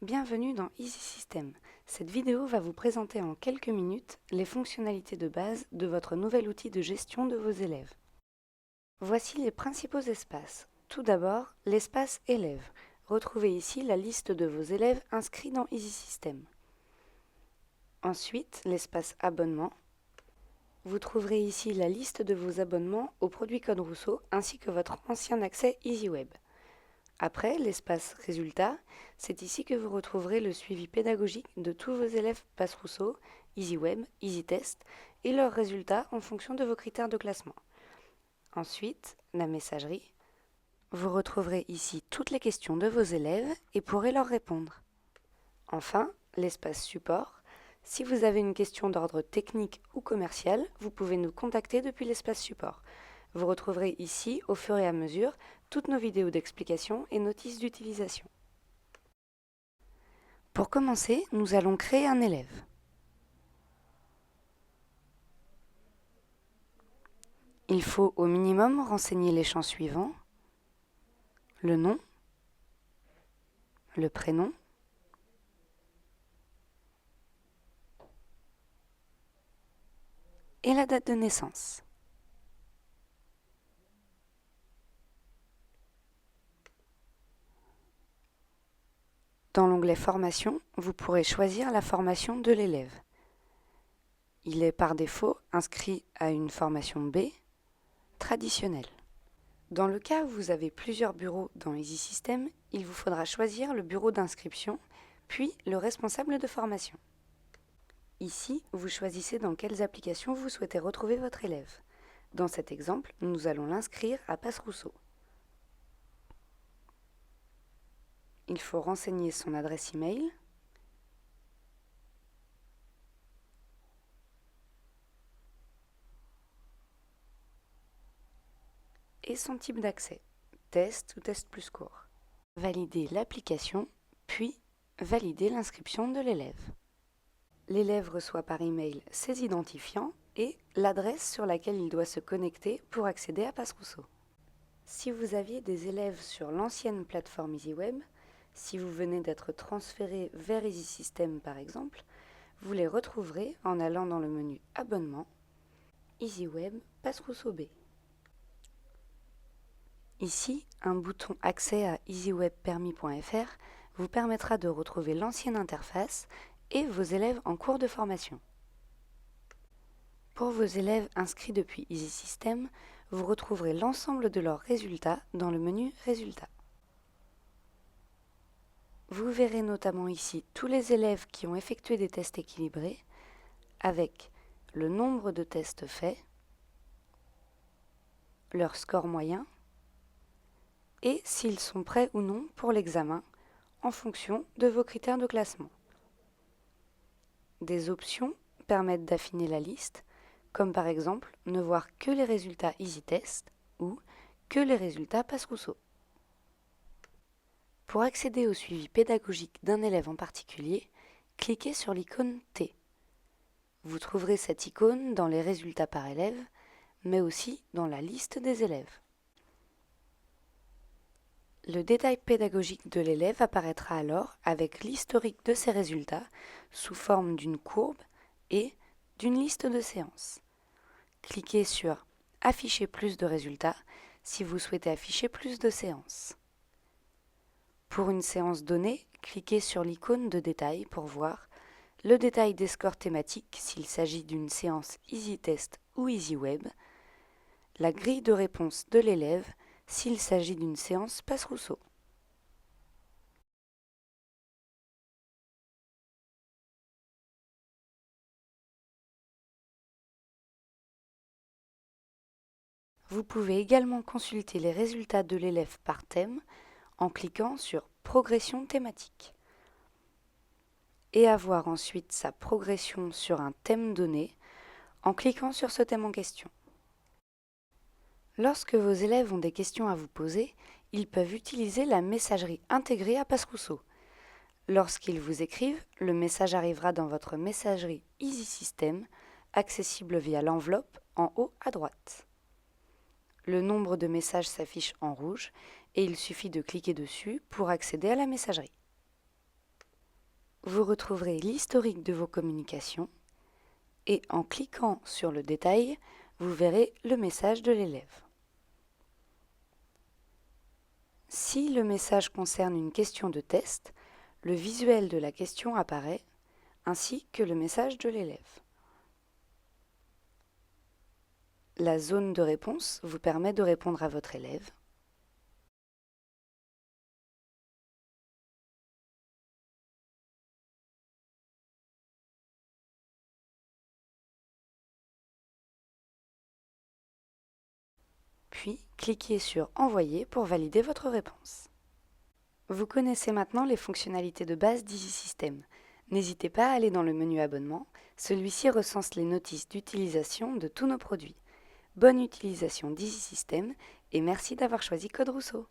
Bienvenue dans Easy System. Cette vidéo va vous présenter en quelques minutes les fonctionnalités de base de votre nouvel outil de gestion de vos élèves. Voici les principaux espaces. Tout d'abord, l'espace élèves. Retrouvez ici la liste de vos élèves inscrits dans Easy System. Ensuite, l'espace abonnement. Vous trouverez ici la liste de vos abonnements au produit Code Rousseau ainsi que votre ancien accès EasyWeb. Après, l'espace Résultats, c'est ici que vous retrouverez le suivi pédagogique de tous vos élèves Pass Rousseau, EasyWeb, EasyTest et leurs résultats en fonction de vos critères de classement. Ensuite, la messagerie. Vous retrouverez ici toutes les questions de vos élèves et pourrez leur répondre. Enfin, l'espace Support. Si vous avez une question d'ordre technique ou commercial, vous pouvez nous contacter depuis l'espace Support. Vous retrouverez ici, au fur et à mesure, toutes nos vidéos d'explication et notices d'utilisation. Pour commencer, nous allons créer un élève. Il faut au minimum renseigner les champs suivants: le nom, le prénom, et la date de naissance. Dans l'onglet Formation, vous pourrez choisir la formation de l'élève. Il est par défaut inscrit à une formation B, traditionnelle. Dans le cas où vous avez plusieurs bureaux dans Easy System, il vous faudra choisir le bureau d'inscription, puis le responsable de formation. Ici, vous choisissez dans quelles applications vous souhaitez retrouver votre élève. Dans cet exemple, nous allons l'inscrire à Pass Rousseau. Il faut renseigner son adresse email, et son type d'accès, test ou test plus court. Valider l'application, puis valider l'inscription de l'élève. L'élève reçoit par email ses identifiants et l'adresse sur laquelle il doit se connecter pour accéder à Pass Rousseau. Si vous aviez des élèves sur l'ancienne plateforme EasyWeb, si vous venez d'être transféré vers Easy System par exemple, vous les retrouverez en allant dans le menu Abonnement, EasyWeb, Pass Rousseau B. Ici, un bouton Accès à easywebpermis.fr vous permettra de retrouver l'ancienne interface et vos élèves en cours de formation. Pour vos élèves inscrits depuis Easy System, vous retrouverez l'ensemble de leurs résultats dans le menu Résultats. Vous verrez notamment ici tous les élèves qui ont effectué des tests équilibrés avec le nombre de tests faits, leur score moyen et s'ils sont prêts ou non pour l'examen en fonction de vos critères de classement. Des options permettent d'affiner la liste, comme par exemple ne voir que les résultats EasyTest ou que les résultats Pass Rousseau. Pour accéder au suivi pédagogique d'un élève en particulier, cliquez sur l'icône T. Vous trouverez cette icône dans les résultats par élève, mais aussi dans la liste des élèves. Le détail pédagogique de l'élève apparaîtra alors avec l'historique de ses résultats sous forme d'une courbe et d'une liste de séances. Cliquez sur « Afficher plus de résultats » si vous souhaitez afficher plus de séances. Pour une séance donnée, cliquez sur l'icône de détail pour voir le détail des scores thématiques s'il s'agit d'une séance EasyTest ou EasyWeb, la grille de réponse de l'élève s'il s'agit d'une séance Pass Rousseau. Vous pouvez également consulter les résultats de l'élève par thème en cliquant sur « Progression thématique » et avoir ensuite sa progression sur un thème donné en cliquant sur ce thème en question. Lorsque vos élèves ont des questions à vous poser, ils peuvent utiliser la messagerie intégrée à Pass Rousseau. Lorsqu'ils vous écrivent, le message arrivera dans votre messagerie Easy System, accessible via l'enveloppe en haut à droite. Le nombre de messages s'affiche en rouge et il suffit de cliquer dessus pour accéder à la messagerie. vous retrouverez l'historique de vos communications et en cliquant sur le détail, vous verrez le message de l'élève. Si le message concerne une question de test, le visuel de la question apparaît, ainsi que le message de l'élève. La zone de réponse vous permet de répondre à votre élève. Puis, cliquez sur « Envoyer » pour valider votre réponse. Vous connaissez maintenant les fonctionnalités de base d'EasySystem. N'hésitez pas à aller dans le menu Abonnement, celui-ci recense les notices d'utilisation de tous nos produits. Bonne utilisation d'EasySystem et merci d'avoir choisi Code Rousseau.